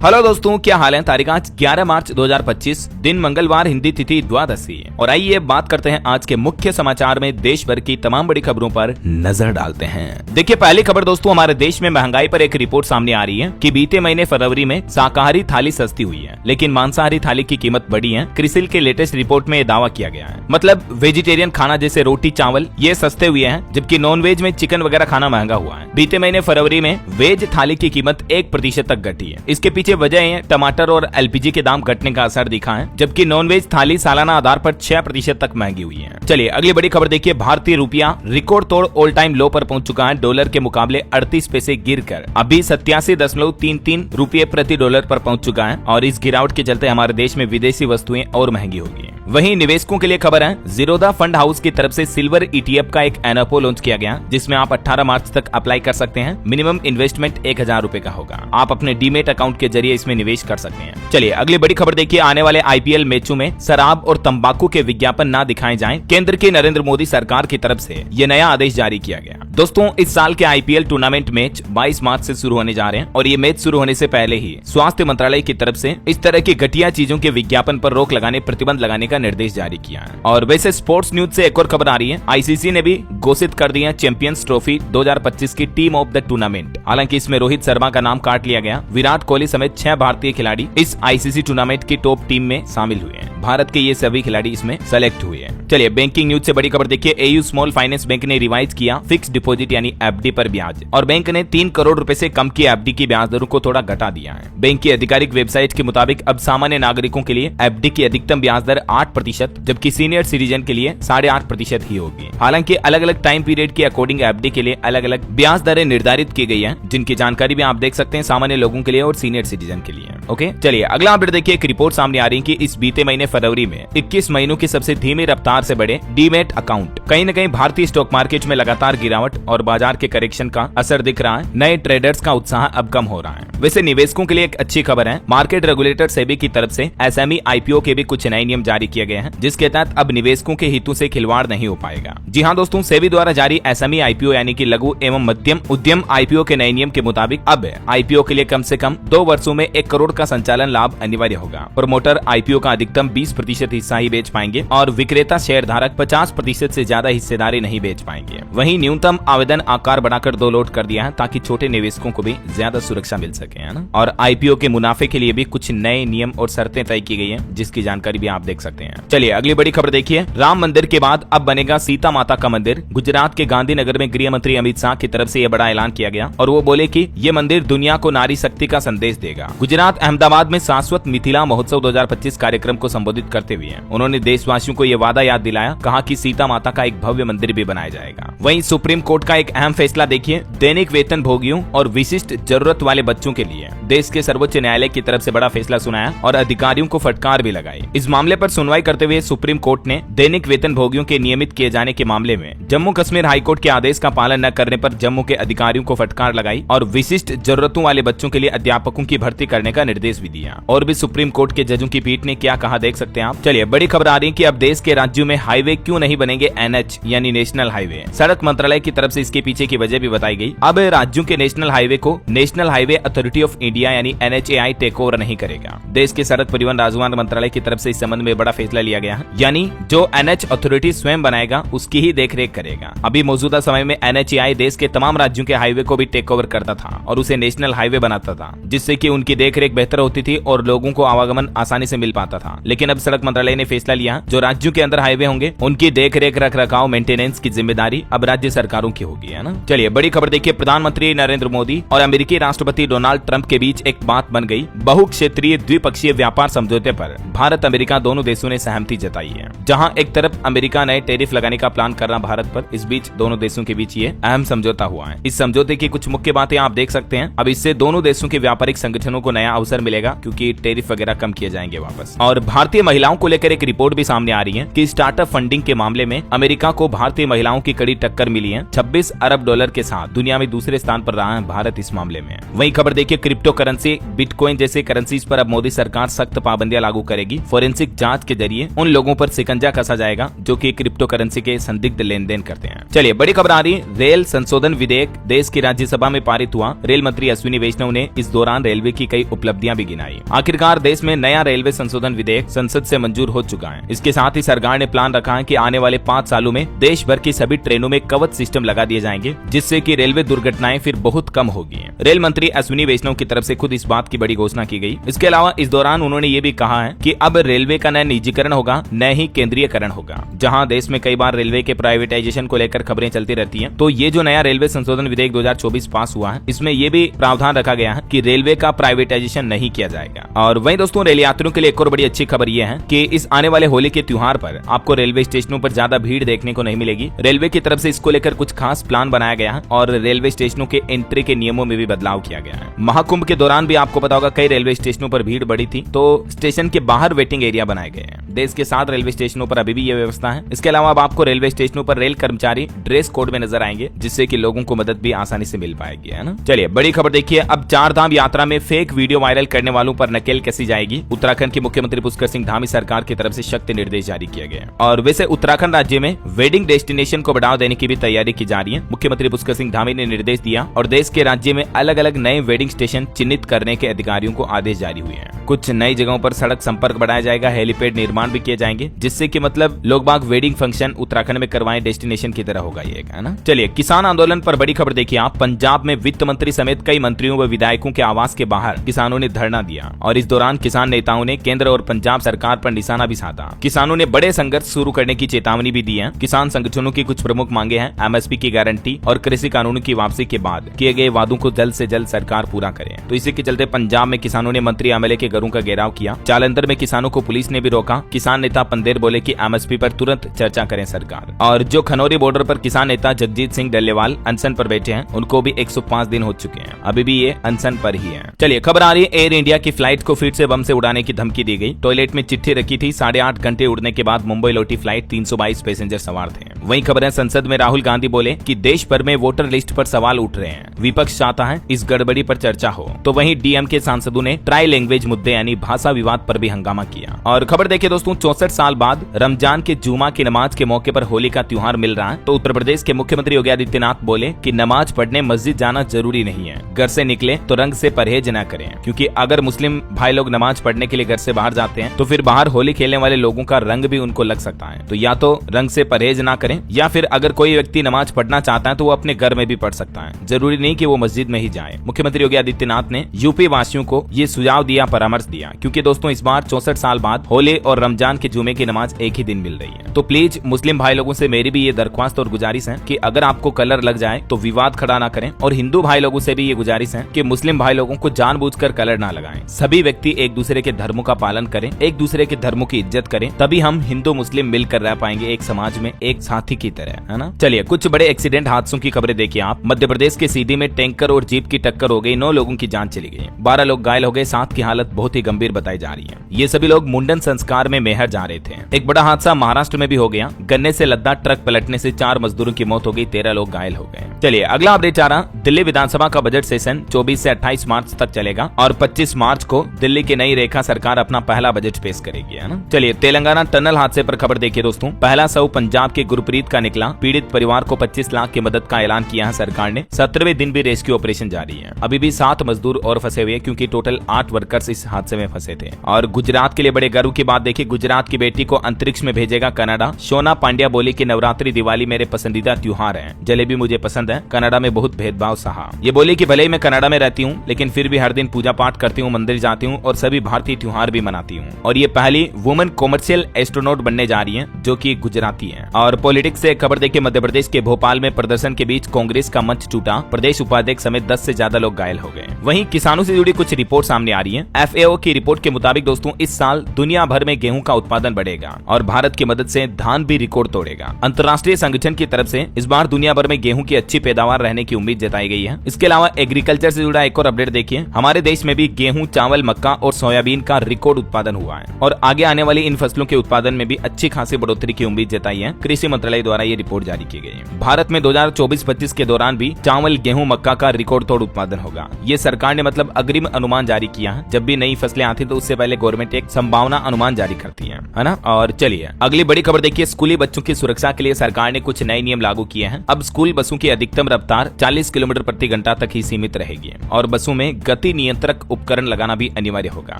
Hello दोस्तों, क्या हाल है। तारीख आज 11 मार्च 2025, दिन मंगलवार, हिंदी तिथि द्वादशी। और आइए बात करते हैं आज के मुख्य समाचार में देश भर की तमाम बड़ी खबरों पर नजर डालते हैं। देखिए, पहली खबर दोस्तों, हमारे देश में महंगाई पर एक रिपोर्ट सामने आ रही है कि बीते महीने फरवरी में शाकाहारी थाली सस्ती हुई है, लेकिन मांसाहारी थाली की कीमत बढ़ी है। क्रिसिल के लेटेस्ट रिपोर्ट में दावा किया गया है, मतलब वेजिटेरियन खाना जैसे रोटी चावल ये सस्ते हुए हैं, जबकि नॉन वेज में चिकन वगैरह खाना महंगा हुआ है। बीते महीने फरवरी में वेज थाली की कीमत 1% तक घटी है। इसके पीछे वजह है टमाटर और एलपीजी के दाम घटने का असर दिखा है, जबकि नॉन वेज थाली सालाना आधार पर 6% तक महंगी हुई है। चलिए अगली बड़ी खबर देखिए, भारतीय रुपया रिकॉर्ड तोड़ ऑल टाइम लो पर पहुंच चुका है। डॉलर के मुकाबले 38 पैसे गिरकर अभी 87.33 रुपये प्रति डॉलर पर पहुंच चुका है। और इस गिरावट के चलते हमारे देश में विदेशी वस्तुएं और महंगी होगी। वहीं निवेशकों के लिए खबर है, जीरोधा फंड हाउस की तरफ से सिल्वर ईटीएफ का एक एनएफओ लॉन्च किया गया, जिसमें आप 18 मार्च तक अप्लाई कर सकते हैं। मिनिमम इन्वेस्टमेंट 1000 रुपए का होगा। आप अपने डीमेट अकाउंट के जरिए इसमें निवेश कर सकते हैं। चलिए अगली बड़ी खबर देखिए, आने वाले आईपीएल मैचों में शराब और तंबाकू के विज्ञापन ना दिखाए जाएं। केंद्र की नरेंद्र मोदी सरकार की तरफ से ये नया आदेश जारी किया गया। दोस्तों, इस साल के आईपीएल टूर्नामेंट मैच 22 मार्च से शुरू होने जा रहे हैं और ये मैच शुरू होने से पहले ही स्वास्थ्य मंत्रालय की तरफ से इस तरह की घटिया चीजों के विज्ञापन पर रोक लगाने, प्रतिबंध लगाने का निर्देश जारी किया है। और वैसे स्पोर्ट्स न्यूज से एक और खबर आ रही है, आईसीसी ने भी घोषित कर दिया चैंपियंस ट्रॉफी 2025 की टीम ऑफ द टूर्नामेंट। हालांकि इसमें रोहित शर्मा का नाम काट लिया गया। विराट कोहली समेत 6 भारतीय खिलाड़ी इस आईसीसी टूर्नामेंट की टॉप टीम में शामिल हुए हैं। भारत के ये सभी खिलाड़ी इसमें सेलेक्ट हुए हैं। चलिए बैंकिंग न्यूज से बड़ी खबर देखिए, एयू स्मॉल फाइनेंस बैंक ने रिवाइज किया फिक्स डिपॉजिट यानी एफडी पर ब्याज, और बैंक ने 3 करोड़ रुपए से कम की एफडी की ब्याज दरों को थोड़ा घटा दिया है। बैंक की आधिकारिक वेबसाइट के मुताबिक अब सामान्य नागरिकों के लिए एफडी की अधिकतम ब्याज दर 8%, जबकि सीनियर सिटीजन के लिए 8.5% ही होगी। हालांकि अलग अलग टाइम पीरियड के अकॉर्डिंग एफडी के लिए अलग अलग ब्याज दरें निर्धारित की गई है, जिनकी जानकारी भी आप देख सकते हैं सामान्य लोगों के लिए और सीनियर सिटीजन के लिए। ओके, चलिए अगला अपडेट देखिए, एक रिपोर्ट सामने आ रही है कि इस बीते महीने फरवरी में 21 महीनों की सबसे धीमी रफ्तार से बढ़े डीमेट अकाउंट। कहीं न कहीं भारतीय स्टॉक मार्केट में लगातार गिरावट और बाजार के करेक्शन का असर दिख रहा है। नए ट्रेडर्स का उत्साह अब कम हो रहा है। वैसे निवेशकों के लिए एक अच्छी खबर है, मार्केट रेगुलेटर सेबी की तरफ से एसएमई आईपीओ के भी कुछ नए नियम जारी किए गए हैं, जिसके तहत अब निवेशकों के हितों से खिलवाड़ नहीं हो पाएगा। जी हाँ दोस्तों, सेबी द्वारा जारी एसएमई आईपीओ यानी कि लघु एवं मध्यम उद्यम आईपीओ के नए नियम के मुताबिक अब आईपीओ के लिए कम से कम 2 वर्षों में 1 करोड़ का संचालन लाभ अनिवार्य होगा। प्रमोटर आईपीओ का अधिकतम 20% हिस्सा ही बेच पाएंगे और विक्रेता शेयर धारक 50% से ज्यादा हिस्सेदारी नहीं बेच पाएंगे। वहीं न्यूनतम आवेदन आकार बढ़ाकर 2 लोट कर दिया है, ताकि छोटे निवेशकों को भी ज्यादा सुरक्षा मिल सके, है ना। और आईपीओ के मुनाफे के लिए भी कुछ नए नियम और शर्तें तय की गई हैं, जिसकी जानकारी भी आप देख सकते हैं। चलिए अगली बड़ी खबर देखिए, राम मंदिर के बाद अब बनेगा सीता माता का मंदिर। गुजरात के गांधीनगर में गृह मंत्री अमित शाह की तरफ से यह बड़ा ऐलान किया गया और वो बोले कि ये मंदिर दुनिया को नारी शक्ति का संदेश देगा। गुजरात अहमदाबाद में शाश्वत मिथिला महोत्सव 2025 कार्यक्रम को संबोधित करते हुए उन्होंने देशवासियों को यह वादा याद दिलाया, कहा कि सीता माता का एक भव्य मंदिर भी बनाया जाएगा। वहीं सुप्रीम कोर्ट का एक अहम फैसला देखिए, दैनिक वेतन भोगियों और विशिष्ट जरूरत वाले बच्चों के लिए देश के सर्वोच्च न्यायालय की तरफ से बड़ा फैसला सुनाया और अधिकारियों को फटकार भी लगाई। इस मामले पर सुनवाई करते हुए सुप्रीम कोर्ट ने दैनिक वेतन भोगियों के नियमित किए जाने के मामले में जम्मू कश्मीर हाईकोर्ट के आदेश का पालन न करने पर जम्मू के अधिकारियों को फटकार लगाई और विशिष्ट जरूरतों वाले बच्चों के लिए अध्यापकों की भर्ती करने का निर्देश भी दिया। और भी सुप्रीम कोर्ट के जजों की पीठ ने क्या कहा देख सकते हैं आप। चलिए बड़ी खबर आ रही है कि अब देश के राज्यों में हाईवे क्यों नहीं बनेंगे एनएच यानी नेशनल हाईवे। सड़क मंत्रालय की तरफ से इसके पीछे की वजह भी बताई गई। अब राज्यों के नेशनल हाईवे को national highway authority of India यानी एनएचएआई टेक ओवर नहीं करेगा। देश के सड़क परिवहन राजमार्ग मंत्रालय की तरफ से इस संबंध में बड़ा फैसला लिया गया है, यानी जो एनएच अथॉरिटी स्वयं बनाएगा उसकी ही देखरेख करेगा। अभी मौजूदा समय में एनएचएआई देश के तमाम राज्यों के हाईवे को भी टेक ओवर करता था और उसे नेशनल हाईवे बनाता था, जिससे कि उनकी देखरेख बेहतर होती थी और लोगों को आवागमन आसानी से मिल पाता था। लेकिन अब सड़क मंत्रालय ने फैसला लिया, जो राज्यों के अंदर हाईवे होंगे उनकी देखरेख रख रखाव मेंटेनेंस की जिम्मेदारी अब राज्य सरकारों की होगी, है ना। चलिए बड़ी खबर देखिए, प्रधानमंत्री नरेंद्र मोदी और अमेरिकी राष्ट्रपति डोनाल्ड ट्रंप के बीच एक बात बन गई। बहुक्षेत्रीय द्विपक्षीय व्यापार समझौते पर भारत अमेरिका दोनों देशों ने सहमति जताई है। जहां एक तरफ अमेरिका नए टैरिफ लगाने का प्लान कर रहा भारत पर, इस बीच दोनों देशों के बीच ये अहम समझौता हुआ है। इस समझौते की कुछ मुख्य बातें आप देख सकते हैं। अब इससे दोनों देशों के व्यापारिक संगठनों को नया अवसर मिलेगा, क्योंकि टैरिफ वगैरह कम किए जाएंगे वापस। और भारतीय महिलाओं को लेकर एक रिपोर्ट भी सामने आ रही है कि स्टार्टअप फंडिंग के मामले में अमेरिका को भारतीय महिलाओं की कड़ी टक्कर मिली है। 26 अरब डॉलर के साथ दुनिया में दूसरे स्थान पर रहा है भारत इस मामले में। वही खबर देखिए, क्रिप्टो करेंसी बिटकॉइन जैसे करेंसीज पर अब मोदी सरकार सख्त पाबंदियां लागू करेगी। फोरेंसिक जांच के जरिए उन लोगों पर शिकंजा कसा जाएगा जो कि क्रिप्टो करेंसी के संदिग्ध लेन देन करते हैं। चलिए बड़ी खबर आ रही है, रेल संशोधन विधेयक देश की राज्यसभा में पारित हुआ। रेल मंत्री अश्विनी वैष्णव ने इस दौरान रेलवे की कई उपलब्धियां उपलब्धियां भी गिनाई। आखिरकार देश में नया रेलवे संशोधन विधेयक संसद से मंजूर हो चुका है। इसके साथ ही सरकार ने प्लान रखा है कि आने वाले 5 सालों में देश भर की सभी ट्रेनों में कवच सिस्टम लगा दिए जाएंगे, जिससे कि रेलवे दुर्घटनाएं फिर बहुत कम होगी। रेल मंत्री अश्विनी वैष्णव की तरफ से खुद इस बात की बड़ी घोषणा की गई। इसके अलावा इस दौरान उन्होंने ये भी कहा है कि अब रेलवे का न निजीकरण होगा न ही केंद्रीयकरण होगा। जहां देश में कई बार रेलवे के प्राइवेटाइजेशन को लेकर खबरें चलती रहती हैं, तो ये जो नया रेलवे संशोधन विधेयक 2024 पास हुआ है, इसमें ये भी प्रावधान रखा गया है कि रेलवे का प्राइवेटाइजेशन नहीं किया जाएगा। और वहीं दोस्तों रेल यात्रियों के लिए एक और बड़ी अच्छी खबर ये है कि इस आने वाले होली के त्योहार पर आपको रेलवे स्टेशनों पर ज्यादा भीड़ देखने को नहीं मिलेगी। रेलवे की तरफ से इसको लेकर कुछ खास प्लान बनाया गया है और रेलवे स्टेशनों के एंट्री के नियमों में भी बदलाव किया गया है। महाकुंभ के दौरान भी आपको पता होगा कई रेलवे स्टेशनों पर भीड़ बढ़ी थी, तो स्टेशन के बाहर वेटिंग एरिया बनाए गए हैं। देश के 7 रेलवे स्टेशनों पर अभी भी ये व्यवस्था है। इसके अलावा अब आपको रेलवे स्टेशनों पर रेल कर्मचारी ड्रेस कोड में नजर आएंगे, जिससे कि लोगों को मदद भी आसानी से मिल पाएगी, है ना। चलिए बड़ी खबर देखिए, अब 4 धाम यात्रा में फेक वीडियो वायरल करने वालों पर नकेल कसी जाएगी। उत्तराखंड के मुख्यमंत्री पुष्कर सिंह धामी सरकार की तरफ से सख्त निर्देश जारी किया गया। और वैसे उत्तराखंड राज्य में वेडिंग डेस्टिनेशन को बढ़ावा देने की भी तैयारी की जा रही है। मुख्यमंत्री पुष्कर सिंह धामी ने निर्देश दिया और देश के राज्य में अलग अलग नए वेडिंग स्टेशन चिन्हित करने के अधिकारियों को आदेश जारी हुए हैं। कुछ नई जगहों पर सड़क संपर्क बढ़ाया जाएगा, हेलीपैड निर्माण भी किए जाएंगे, जिससे कि मतलब लोग बाग वेडिंग फंक्शन उत्तराखंड में करवाएं, डेस्टिनेशन की तरह होगा ये, है ना। चलिए किसान आंदोलन पर बड़ी खबर देखिए आप। पंजाब में वित्त मंत्री समेत कई मंत्रियों व विधायकों के आवास के बाहर किसानों ने धरना दिया और इस दौरान किसान नेताओं ने केंद्र और पंजाब सरकार पर निशाना भी साधा। किसानों ने बड़े संघर्ष शुरू करने की चेतावनी भी दी है। किसान संगठनों की कुछ प्रमुख मांगे हैं एमएसपी की गारंटी और कृषि कानूनों की वापसी के बाद किए गए वादों को जल्द से जल्द सरकार पूरा करे। तो इसी के चलते पंजाब में किसानों ने मंत्री एमएलए के घरों का घेराव किया। जालंधर में किसानों को पुलिस ने भी रोका। किसान नेता पंदेर बोले कि एमएसपी पर तुरंत चर्चा करें सरकार। और जो खनौरी बॉर्डर पर किसान नेता जगजीत सिंह डल्लेवाल अनशन पर बैठे हैं, उनको भी 105 दिन हो चुके हैं, अभी भी ये अनशन पर ही है। चलिए खबर आ रही है, एयर इंडिया की फ्लाइट को फिर से बम से उड़ाने की धमकी दी गई। टॉयलेट में चिट्ठी रखी थी। 8.5 घंटे उड़ने के बाद मुंबई लौटी फ्लाइट, 322 पैसेंजर सवार थे। वहीं खबर है, संसद में राहुल गांधी बोले कि देश भर में वोटर लिस्ट पर सवाल उठ रहे हैं, विपक्ष चाहता है इस गड़बड़ी पर चर्चा हो। तो वहीं डीएमके सांसदों ने ट्राई लैंग्वेज मुद्दे यानी भाषा विवाद पर भी हंगामा किया। और खबर देखिए दोस्तों, 64 साल बाद रमजान के जुमा की नमाज के मौके पर होली का त्योहार मिल रहा है। तो उत्तर प्रदेश के मुख्यमंत्री योगी आदित्यनाथ बोले कि नमाज पढ़ने मस्जिद जाना जरूरी नहीं है, घर से निकले तो रंग से परहेज न करें, क्योंकि अगर मुस्लिम भाई लोग नमाज पढ़ने के लिए घर से बाहर जाते हैं तो फिर बाहर होली खेलने वाले लोगों का रंग भी उनको लग सकता है। तो या तो रंग से परहेज ना करें, या फिर अगर कोई व्यक्ति नमाज पढ़ना चाहता है तो वो अपने घर में भी पढ़ सकता है, जरूरी नहीं कि वो मस्जिद में ही जाए। मुख्यमंत्री योगी आदित्यनाथ ने यूपी वासियों को ये सुझाव दिया, परामर्श दिया, क्योंकि दोस्तों इस बार 64 साल बाद होली और रमजान के जुमे की नमाज एक ही दिन मिल रही है। तो प्लीज मुस्लिम भाई लोगों से मेरी भी ये दरख्वास्त और गुजारिश है कि अगर आपको कलर लग जाए तो विवाद खड़ा ना करें। और हिंदू भाई लोगों से भी ये गुजारिश है कि मुस्लिम भाई लोगों को जानबूझकर कलर ना लगाएं। सभी व्यक्ति एक दूसरे के धर्मों का पालन करें, एक दूसरे के धर्मों की इज्जत करें, तभी हम हिंदू मुस्लिम मिलकर रह पाएंगे एक समाज में, एक साथी की तरह, है ना। चलिए कुछ बड़े एक्सीडेंट हादसों की खबरें देखिए आप। मध्य प्रदेश के सीधी में टैंकर और जीप की टक्कर हो गई, 9 लोगों की जान चली गई, 12 लोग घायल हो गए, 7 की हालत बहुत ही गंभीर बताई जा रही है। ये सभी लोग मुंडन संस्कार में मेहर जा रहे थे। एक बड़ा हादसा महाराष्ट्र में भी हो गया, गन्ने से लद्दा ट्रक पलटने से 4 मजदूरों की मौत हो गई, 13 लोग घायल हो गए। चलिए अगला अपडेट आ रहा, दिल्ली विधानसभा का बजट सेशन 24 से 28 मार्च तक चलेगा और 25 मार्च को दिल्ली की नई रेखा सरकार अपना पहला बजट पेश करेगी, है ना। चलिए तेलंगाना टनल हादसे पर खबर देखिए दोस्तों। पहला शव पंजाब के गुरप्रीत का निकला। पीड़ित परिवार को 25 लाख की मदद का ऐलान किया है सरकार ने। 17वें दिन भी रेस्क्यू ऑपरेशन जारी है। अभी भी 7 मजदूर और फंसे हुए, क्योंकि टोटल 8 वर्कर्स इस हादसे में फंसे थे। और गुजरात के लिए बड़े गर्व की बात देखिए, गुजरात की बेटी को अंतरिक्ष में भेजेगा कनाडा। सोना पांड्या बोली कि नवरात्रि दिवाली मेरे पसंदीदा त्योहार है, जलेबी मुझे पसंद है, कनाडा में बहुत भेदभाव सहा। ये बोली कि भले ही मैं कनाडा में रहती हूँ, लेकिन फिर भी हर दिन पूजा पाठ करती हूँ, मंदिर जाती हूँ और सभी भारतीय त्योहार भी मनाती हूँ। और ये पहली वुमेन कॉमर्शियल एस्ट्रोनॉट बनने जा रही है, जो कि गुजराती है। और पॉलिटिक्स से खबर देखिए, मध्य प्रदेश के भोपाल में प्रदर्शन के बीच कांग्रेस का मंच टूटा, प्रदेश उपाध्यक्ष समेत 10 से ज्यादा लोग घायल हो गए। वहीं किसानों से जुड़ी कुछ रिपोर्ट सामने आ रही है। FAO की रिपोर्ट के मुताबिक दोस्तों इस साल दुनिया भर में गेहूं का उत्पादन बढ़ेगा और भारत की मदद से धान भी रिकॉर्ड तोड़ेगा। अंतर्राष्ट्रीय संगठन की तरफ से इस बार दुनिया भर में गेहूं की अच्छी पैदावार रहने की उम्मीद जताई गई है। इसके अलावा एग्रीकल्चर से जुड़ा एक और अपडेट देखिए, हमारे देश में भी गेहूं, चावल, मक्का और सोयाबीन का रिकॉर्ड उत्पादन हुआ है और आगे आने वाली इन फसलों के उत्पादन में भी अच्छी खासी बढ़ोतरी की उम्मीद जताई है। कृषि मंत्रालय द्वारा ये रिपोर्ट जारी की गई है। भारत में 2024-25 के दौरान भी चावल, गेहूं, मक्का का रिकॉर्ड तोड़ उत्पादन होगा। ये सरकार ने मतलब अग्रिम अनुमान जारी किया है। जब भी नई फसलें आती तो उससे पहले गवर्नमेंट एक संभावना अनुमान जारी करती है ना। और चलिए अगली बड़ी खबर देखिए, स्कूली बच्चों की सुरक्षा के लिए सरकार ने कुछ नए नियम लागू किए हैं। अब स्कूल बसों की अधिकतम रफ्तार 40 किलोमीटर प्रति घंटा तक ही सीमित रहेगी और बसों में गति नियंत्रक उपकरण लगाना भी अनिवार्य होगा।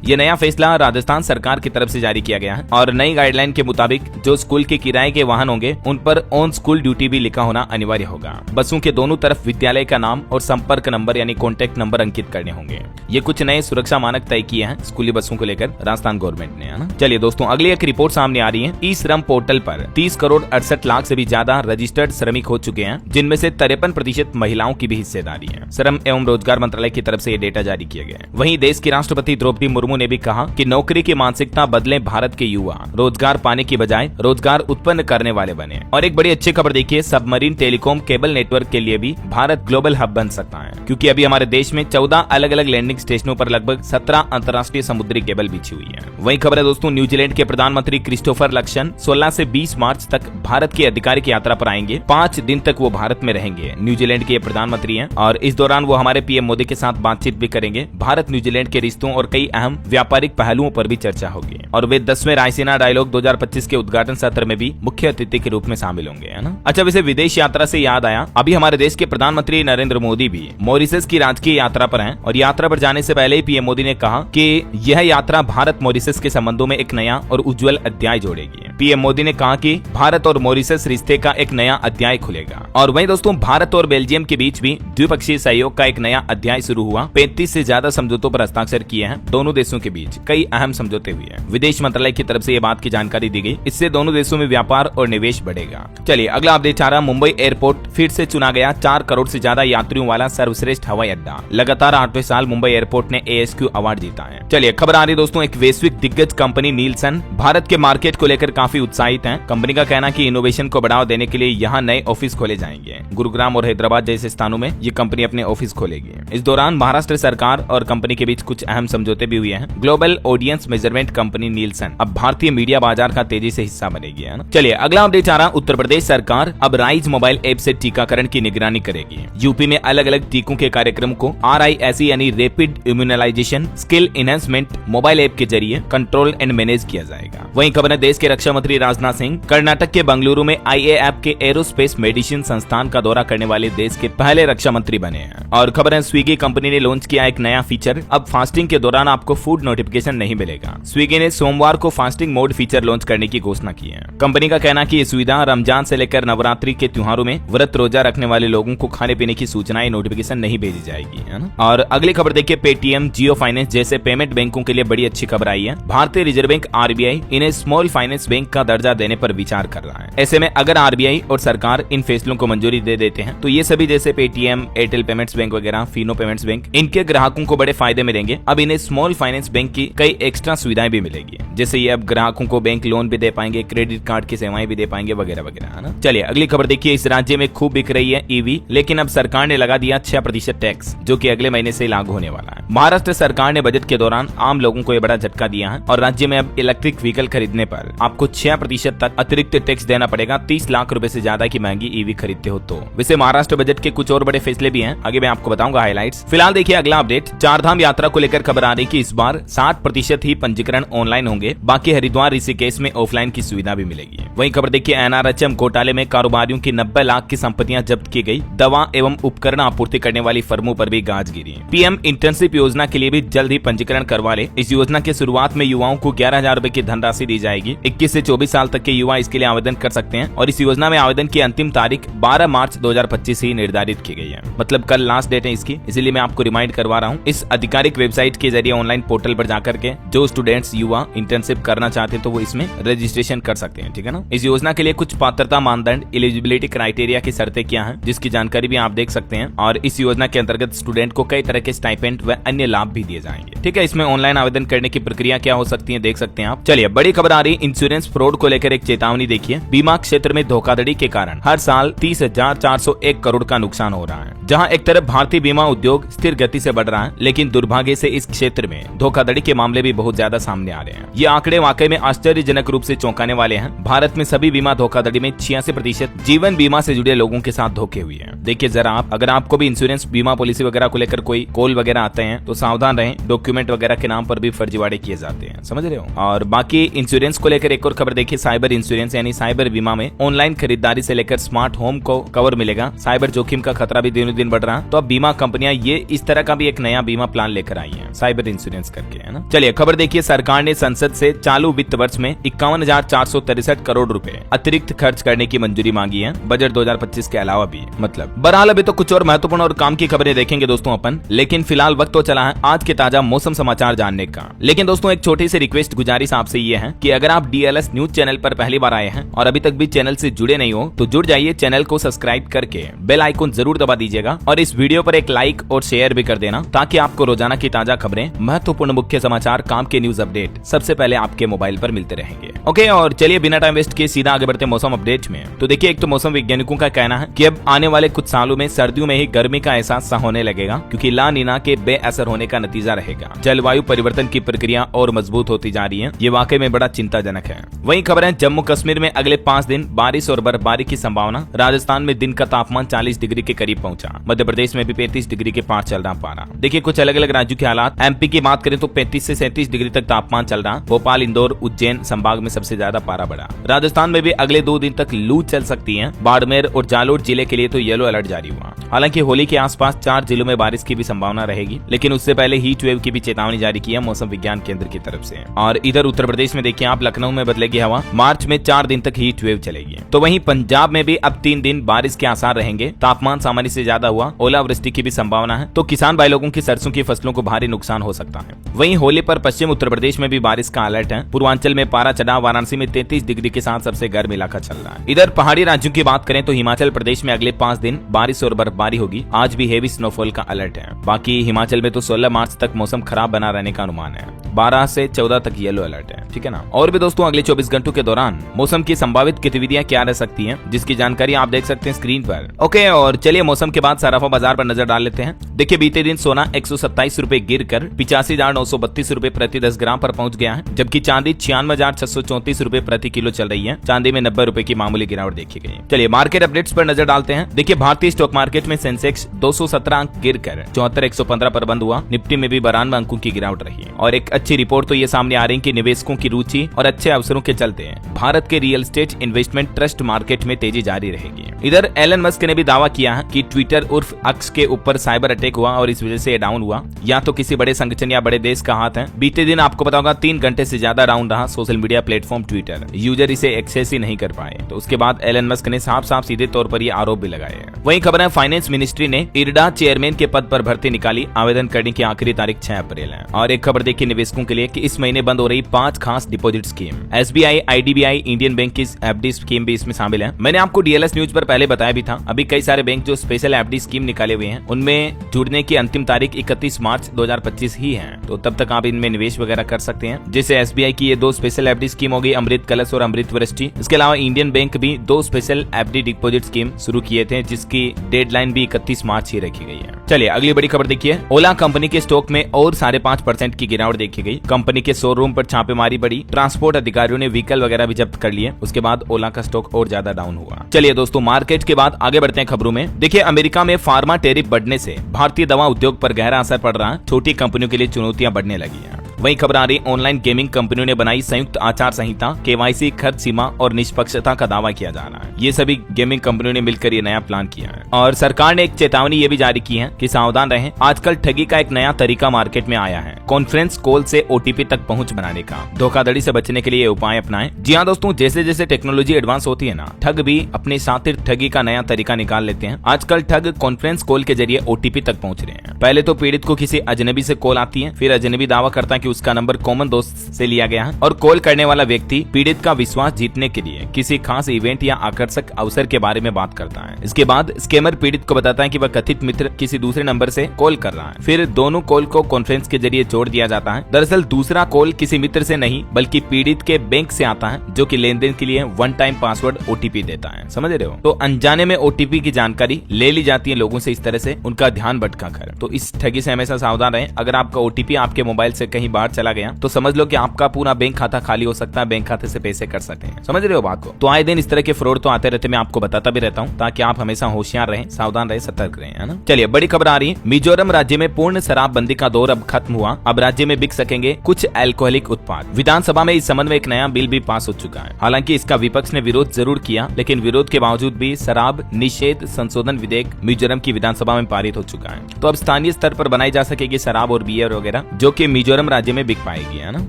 ये नया फैसला राजस्थान सरकार की तरफ से जारी किया गया है और नई गाइडलाइन के मुताबिक जो स्कूल के किराए के वाहन होंगे उन पर ऑन स्कूल ड्यूटी भी लिखा होना अनिवार्य होगा। बसों के दोनों तरफ विद्यालय का नाम और संपर्क नंबर यानी कॉन्टैक्ट नंबर अंकित करने होंगे। ये कुछ नए सुरक्षा मानक तय किए हैं स्कूली बसों को लेकर राजस्थान गवर्नमेंट ने, है ना। चलिए दोस्तों, अगली एक रिपोर्ट सामने आ रही है। ई श्रम पोर्टल पर 30 करोड़ 68 लाख से भी ज्यादा रजिस्टर्ड श्रमिक हो चुके हैं, जिनमें से 53% महिलाओं की भी हिस्सेदारी है। श्रम एवं रोजगार मंत्रालय की तरफ से ये डेटा जारी किया गया है। वहीं देश की राष्ट्रपति द्रौपदी मुर्मू ने भी कहा कि नौकरी की मानसिकता बदले, भारत के युवा रोजगार पाने की बजाय रोजगार उत्पन्न करने वाले बने। और एक बड़ी अच्छी खबर देखिए, सबमरीन टेलीकॉम केबल नेटवर्क के लिए भी भारत ग्लोबल हब बन सकता है, क्योंकि अभी हमारे देश में 14 अलग अलग लैंडिंग स्टेशनों पर लगभग 17 अंतर्राष्ट्रीय समुद्री केबल बिछी हुई है। वही खबर है दोस्तों, न्यूजीलैंड के प्रधानमंत्री क्रिस्टोफर लक्सन 16 से 20 मार्च तक भारत की आधिकारिक यात्रा पर आएंगे। 5 दिन तक वो भारत में रहेंगे। न्यूजीलैंड के प्रधानमंत्री हैं और इस दौरान वो हमारे पीएम मोदी के साथ बातचीत भी करेंगे। भारत न्यूजीलैंड के रिश्तों और कई अहम व्यापारिक पहलुओं पर भी चर्चा होगी और वे 10वें रायसीना डायलॉग 2025 के उद्घाटन सत्र में भी मुख्य अतिथि के रूप में शामिल होंगे, है ना। अच्छा, वैसे विदेश यात्रा से याद आया, अभी हमारे देश के प्रधानमंत्री नरेंद्र मोदी भी मॉरिशस की राजकीय यात्रा पर हैं और यात्रा पर जाने से पहले ही पीएम मोदी ने कहा कि यह यात्रा भारत मॉरिशस के संबंधों में एक नया और उज्जवल अध्याय जोड़ेगी। पीएम मोदी ने कहा कि भारत और मॉरिशस रिश्ते का एक नया अध्याय खुलेगा। और वहीं दोस्तों, भारत और बेल्जियम के बीच भी द्विपक्षीय सहयोग का एक नया अध्याय शुरू हुआ। 35 से ज्यादा समझौतों पर हस्ताक्षर किए हैं। दोनों देशों के बीच कई अहम समझौते हुए हैं। विदेश मंत्रालय की तरफ से ये बात की जानकारी दी गई। इससे दोनों देशों में व्यापार और निवेश बढ़ेगा। चलिए अगला अपडेट आ रहा, मुंबई एयरपोर्ट फिर से चुना गया 4 करोड़ से ज्यादा यात्रियों वाला सर्वश्रेष्ठ हवाई अड्डा। लगातार 8वें साल मुंबई एयरपोर्ट ने ASQ अवार्ड जीता है। चलिए खबर आ रही दोस्तों, एक वैश्विक दिग्गज कंपनी नीलसन भारत के मार्केट को लेकर काफी उत्साहित है। कंपनी का कहना कि इनोवेशन को बढ़ावा देने के लिए यहाँ नए ऑफिस खोले जाएंगे। गुरुग्राम और हैदराबाद जैसे स्थानों में ये कंपनी अपने ऑफिस खोलेगी। इस दौरान महाराष्ट्र सरकार और कंपनी के बीच कुछ अहम समझौते भी हुए हैं। Global audience measurement company Nielsen अब भारतीय मीडिया बाजार का तेजी से हिस्सा बनेगी, है ना। चलिए अगला अपडेट आ रहा, उत्तर प्रदेश सरकार अब राइज मोबाइल ऐप से टीकाकरण की निगरानी करेगी। यूपी में अलग अलग टीकों के कार्यक्रम को RISE यानी rapid immunisation skill enhancement mobile app के जरिए कंट्रोल एंड मैनेज किया जाएगा। वहीं खबर है, देश के रक्षा मंत्री राजनाथ सिंह कर्नाटक के बंगलुरु में IAF के एरोस्पेस मेडिसिन संस्थान का दौरा करने वाले देश के पहले रक्षा मंत्री बने हैं। और खबर है, स्विगी कंपनी ने लॉन्च किया एक नया फीचर। अब फास्टिंग के दौरान आपको फूड नोटिफिकेशन नहीं मिलेगा। स्विगी ने सोमवार को फास्टिंग मोड फीचर लॉन्च करने की घोषणा की है। कंपनी का कहना कि ये सुविधा रमजान से लेकर नवरात्रि के त्योहारों में व्रत रोजा रखने वाले लोगों को खाने पीने की सूचनाएं नोटिफिकेशन नहीं भेजी जाएगी, है ना। और अगली खबर देखिए, पेटीएम, जियो फाइनेंस जैसे पेमेंट बैंकों के लिए बड़ी अच्छी खबर आई है। भारतीय रिजर्व बैंक RBI इन्हें स्मॉल फाइनेंस बैंक का दर्जा देने पर विचार कर रहा है। ऐसे में अगर RBI और सरकार इन फैसलों को मंजूरी दे देते हैं तो ये सभी जैसे पेटीएम, एयरटेल पेमेंट्स बैंक वगैरह, फिनो पेमेंट्स बैंक, इनके ग्राहकों को बड़े फायदे मिलेंगे। अब इन्हें स्मॉल फाइनेंस बैंक की कई एक्स्ट्रा सुविधाएं भी मिलेगी, जैसे ये अब ग्राहकों को बैंक लोन भी दे पाएंगे, क्रेडिट कार्ड की सेवाएं भी दे पाएंगे वगैरह वगैरह, है ना। चलिए अगली खबर देखिए, इस राज्य में खूब बिक रही है EV, लेकिन अब सरकार ने लगा दिया 6% टैक्स, जो कि अगले महीने से लागू होने वाला है। महाराष्ट्र सरकार ने बजट के दौरान आम लोगों को ये बड़ा झटका दिया है और राज्य में अब इलेक्ट्रिक व्हीकल खरीदने पर आपको 6% तक अतिरिक्त टैक्स देना पड़ेगा। 30 लाख रुपए से ज्यादा की महंगी EV खरीदते हो तो। वैसे महाराष्ट्र बजट के कुछ और बड़े फैसले भी हैं, आगे मैं आपको बताऊंगा हाइलाइट्स। फिलहाल देखिए अगला अपडेट, चारधाम यात्रा को लेकर खबर आ रही कि इस बार 60% ही पंजीकरण ऑनलाइन होंगे, बाकी हरिद्वार ऋषिकेश में ऑफलाइन की सुविधा भी मिलेगी। वहीं खबर देखिए, NRHM घोटाले में कारोबारियों की 90 लाख की संपत्तियां जब्त की गई। दवा एवं उपकरण आपूर्ति करने वाली फर्मों पर भी गाज गिरी। PM इंटर्नशिप योजना के लिए भी जल्द ही पंजीकरण करवा ले। इस योजना के शुरुआत में युवाओं को 11,000 रुपए की धनराशि दी जाएगी। 21 से 24 साल तक के युवा इसके लिए आवेदन कर सकते हैं और इस योजना में आवेदन की अंतिम तारीख 12 मार्च 2025 ही निर्धारित की गई है। मतलब कल लास्ट डेट है इसकी, इसीलिए मैं आपको रिमाइंड करवा रहा हूँ। इस आधिकारिक वेबसाइट के जरिए ऑनलाइन पोर्टल पर जाकर के जो स्टूडेंट्स युवा इंटर्नशिप करना चाहते हैं तो वो इसमें रजिस्ट्रेशन कर सकते हैं, ठीक है ना। इस योजना के लिए कुछ पात्रता मानदंड, एलिजिबिलिटी क्राइटेरिया की शर्तें क्या हैं, जिसकी जानकारी भी आप देख सकते हैं। और इस योजना के अंतर्गत स्टूडेंट को कई तरह के स्टाइपेंड व अन्य लाभ भी दिए जाएंगे, ठीक है। इसमें ऑनलाइन आवेदन करने की प्रक्रिया क्या हो सकती है देख सकते हैं आप। चलिए बड़ी खबर आ रही, इंश्योरेंस फ्रॉड को लेकर एक चेतावनी देखिए। बीमा क्षेत्र में धोखाधड़ी के कारण हर साल 30,401 करोड़ का नुकसान हो रहा है। जहां एक तरफ भारतीय बीमा उद्योग स्थिर गति से बढ़ रहा है, लेकिन दुर्भाग्य से इस क्षेत्र में धोखाधड़ी के मामले भी बहुत ज्यादा सामने आ रहे हैं। ये आंकड़े वाकई में आश्चर्यजनक रूप से चौंकाने वाले हैं। भारत में सभी बीमा धोखाधड़ी में 86% जीवन बीमा से जुड़े लोगों के साथ धोखे हुए हैं। देखिए जरा आप, अगर आपको भी इंश्योरेंस बीमा पॉलिसी वगैरह को लेकर कोई कॉल वगैरह आते हैं तो सावधान रहें। डॉक्यूमेंट वगैरह के नाम पर भी फर्जीवाड़े किए जाते हैं, समझ रहे हो। और बाकी इंश्योरेंस को लेकर एक और खबर देखिए, साइबर इंश्योरेंस यानी साइबर बीमा में ऑनलाइन खरीदारी से लेकर स्मार्ट होम को कवर मिलेगा। साइबर जोखिम का खतरा भी दिनों दिन बढ़ रहा है, तो अब बीमा कंपनियां ये इस तरह का भी एक नया बीमा बीमा प्लान लेकर आई है, साइबर इंश्योरेंस करके, है ना। चलिए खबर देखिए, सरकार ने संसद से चालू वित्त वर्ष में 51,463 करोड़ रुपए अतिरिक्त खर्च करने की मंजूरी मांगी है, बजट 2025 के अलावा भी। मतलब बहरहाल अभी तो कुछ और महत्वपूर्ण और काम की खबरें देखेंगे दोस्तों अपन, लेकिन फिलहाल वक्त तो चला है आज के ताजा मौसम समाचार जानने का। लेकिन दोस्तों एक छोटी सी रिक्वेस्ट गुजारिश आपसे ये है कि अगर आप DLS न्यूज चैनल पर पहली बार आए हैं और अभी तक भी चैनल से जुड़े नहीं हो तो जुड़ जाइए, चैनल को सब्सक्राइब करके बेल आइकन जरूर दबा दीजिएगा और इस वीडियो पर एक लाइक और शेयर भी कर देना, ताकि आपको रोजाना की ताजा खबरें, महत्वपूर्ण मुख्य समाचार, काम के न्यूज अपडेट सबसे पहले आपके मोबाइल पर मिलते रहेंगे। ओके, और चलिए बिना टाइम वेस्ट किए सीधा आगे बढ़ते मौसम अपडेट में। तो देखिए, एक तो मौसम वैज्ञानिकों का कहना है कि अब आने वाले कुछ सालों में सर्दियों में ही गर्मी का एहसास होने लगेगा, क्योंकि ला नीना के बेअसर होने का नतीजा रहेगा। जलवायु परिवर्तन की प्रक्रिया और मजबूत होती जा रही है, ये वाकई में बड़ा चिंताजनक है। वहीं खबर है, जम्मू कश्मीर में अगले 5 दिन बारिश और बर्फबारी की संभावना। राजस्थान में दिन का तापमान 40 डिग्री के करीब पहुंचा। मध्य प्रदेश में भी 35 डिग्री के पार चल रहा पारा। देखिए कुछ अलग अलग राज्यों के हालात। MP की बात करें तो 35 से 37 डिग्री तक तापमान चल रहा। भोपाल, इंदौर, उज्जैन संभाग में सबसे ज्यादा पारा बढ़ा। राजस्थान में भी अगले 2 दिन तक लू चल सकती है। बाड़मेर और जालोर जिले के लिए तो येलो अलर्ट जारी हुआ। हालांकि होली के आसपास 4 जिलों में बारिश की भी संभावना रहेगी, लेकिन उससे पहले हीट वेव की भी चेतावनी जारी की है मौसम विज्ञान केंद्र की तरफ से। और इधर उत्तर प्रदेश में देखिए आप, लखनऊ में बदलेगी हवा। मार्च में 4 दिन तक हीट वेव चलेगी। तो वहीं पंजाब में भी अब 3 दिन बारिश के आसार रहेंगे। तापमान सामान्य से ज्यादा हुआ। ओलावृष्टि की भी संभावना है, तो किसान भाई लोगों की सरसों की फसलों को भारी नुकसान हो सकता है। वहीं होली पर पश्चिम उत्तर प्रदेश में भी बारिश का अलर्ट है। पूर्वांचल में पारा चढ़ा। वाराणसी में 33 डिग्री के साथ सबसे गर्म इलाका चल रहा है। इधर पहाड़ी राज्यों की बात करें तो हिमाचल प्रदेश में अगले 5 दिन बारिश और बर्फबारी होगी। आज भी हेवी स्नोफॉल का अलर्ट है। बाकी हिमाचल में तो 16 मार्च तक मौसम खराब बना रहने का अनुमान है। 12 से 14 तक येलो अलर्ट है, ठीक है ना। और भी दोस्तों अगले 24 घंटों के दौरान मौसम की संभावित गतिविधियां क्या रह सकती हैं, जिसकी जानकारी आप देख सकते हैं स्क्रीन पर। ओके, और चलिए मौसम के बाद सराफा बाजार पर नजर डाल लेते हैं। देखिए बीते दिन सोना 127 रुपए गिर कर 85,932 रुपए प्रति 10 ग्राम पर पहुंच गया है, जबकि चांदी 96,634 रुपए प्रति किलो चल रही है। चांदी में 90 रुपए की मामूली गिरावट देखी गई। चलिए मार्केट अपडेट्स पर नजर डालते हैं। देखिए भारतीय स्टॉक मार्केट में सेंसेक्स 217 अंक गिर कर 74,115 पर बंद हुआ। निफ्टी में भी 92 अंकों की गिरावट रही। और एक अच्छी रिपोर्ट तो ये सामने आ रही है कि निवेशकों की रुचि और अच्छे अवसरों के चलते भारत के real estate investment trust market में तेजी जारी रहेगी। इधर एलन मस्क ने भी दावा किया है कि ट्विटर उर्फ एक्स के ऊपर साइबर अटैक हुआ और इस वजह से डाउन हुआ। या तो किसी बड़े संगठन या बड़े देश का हाथ है। बीते दिन आपको पता होगा 3 घंटे से ज्यादा डाउन रहा social media platform Twitter. User इसे एक्सेस ही नहीं कर पाए। तो उसके बाद एलन मस्क ने साफ साफ सीधे तौर पर ये आरोप भी लगाए। वहीं खबर है, फाइनेंस मिनिस्ट्री ने इरडा चेयरमैन के पद पर भर्ती निकाली। आवेदन करने की आखिरी तारीख 6 अप्रैल है। और एक खबर देखिए निवेशकों के लिए कि इस महीने बंद हो रही 5 खास deposit scheme. SBI, IDBI, Indian bank की FD स्कीम भी इसमें शामिल है। मैंने आपको DLS न्यूज पर पहले बताया भी था। अभी कई सारे बैंक जो स्पेशल FD स्कीम निकाले हुए हैं, उनमें जुड़ने की अंतिम तारीख 31 मार्च 2025 ही है। तो तब तक आप इनमें निवेश वगैरह कर सकते हैं। जैसे SBI की ये 2 स्पेशल FD स्कीम होगी, अमृत कलश और अमृत वृष्टि। इसके अलावा इंडियन बैंक भी 2 स्पेशल FD डिपॉजिट स्कीम शुरू किए थे, जिसकी डेडलाइन भी 31 मार्च ही रखी गई है। चलिए अगली बड़ी खबर देखिए, ओला कंपनी के स्टॉक में और 5.5% की गिरावट देखी गई। कंपनी के शोरूम पर छापेमारी बढ़ी। ट्रांसपोर्ट अधिकारियों ने व्हीकल वगैरह भी जब्त कर लिए। उसके बाद ओला का स्टॉक और ज्यादा डाउन हुआ। चलिए दोस्तों मार्केट के बाद आगे बढ़ते हैं खबरों में। देखिए अमेरिका में फार्मा टैरिफ बढ़ने से भारतीय दवा उद्योग पर गहरा असर पड़ रहा है। छोटी कंपनियों के लिए चुनौतियां बढ़ने लगी हैं। वहीं खबर आ रही, ऑनलाइन गेमिंग कंपनियों ने बनाई संयुक्त आचार संहिता। KYC, खर्च सीमा और निष्पक्षता का दावा किया जा रहा है। ये सभी गेमिंग कंपनियों ने मिलकर ये नया प्लान किया है। और सरकार ने एक चेतावनी ये भी जारी की है कि सावधान रहें। आजकल ठगी का एक नया तरीका मार्केट में आया है, कॉन्फ्रेंस कॉल से OTP तक पहुंच बनाने का। धोखाधड़ी से बचने के लिए ये उपाय अपनाएं। जी हाँ दोस्तों, जैसे जैसे टेक्नोलॉजी एडवांस होती है ना, ठग भी अपने साथ ठगी का नया तरीका निकाल लेते हैं। आजकल ठग कॉन्फ्रेंस कॉल के जरिए OTP तक पहुंच रहे हैं। पहले तो पीड़ित को किसी अजनबी से कॉल आती है, फिर अजनबी दावा करता है कि उसका नंबर कॉमन दोस्त से लिया गया है और कॉल करने वाला व्यक्ति पीड़ित का विश्वास जीतने के लिए किसी खास इवेंट या आकर्षक अवसर के बारे में बात करता है। इसके बाद स्कैमर पीड़ित को बताता है कि वह कथित मित्र किसी दूसरे नंबर से कॉल कर रहा है। फिर दोनों कॉल को कॉन्फ्रेंस के जरिए जोड़ दिया जाता है। दरअसल दूसरा कॉल किसी मित्र से नहीं बल्कि पीड़ित के बैंक से आता है, जो कि लेनदेन के लिए 1 टाइम पासवर्ड OTP देता है। समझ रहे हो? तो अनजाने में OTP की जानकारी ले ली जाती है लोगों से, इस तरह से उनका ध्यान भटका कर। तो इस ठगी से हमेशा सावधान रहें। अगर आपका OTP आपके मोबाइल से कहीं बाहर चला गया तो समझ लो कि आपका पूरा बैंक खाता खाली हो सकता है, बैंक खाते से पैसे कट सकते हैं। समझ रहे हो बात को? तो आए दिन इस तरह के फ्रॉड तो आते रहते, मैं आपको बताता भी रहता हूँ ताकि आप हमेशा होशियार रहें, सावधान रहे, सतर्क रहे, है ना। चलिए बड़ी खबर आ रही है, मिजोरम राज्य में पूर्ण शराबबंदी का दौर अब खत्म हुआ। अब राज्य में बिक सकेंगे कुछ अल्कोहलिक उत्पाद। विधानसभा में इस संबंध में एक नया बिल भी पास हो चुका है। हालांकि इसका विपक्ष ने विरोध जरूर किया, लेकिन विरोध के बावजूद भी शराब निषेध संशोधन विधेयक मिजोरम की विधानसभा में पारित हो चुका है। तो अब स्थानीय स्तर पर बनाई जा सकेगी शराब और बियर वगैरह, जो कि मिजोरम राज्य में बिक पाएगी, है ना।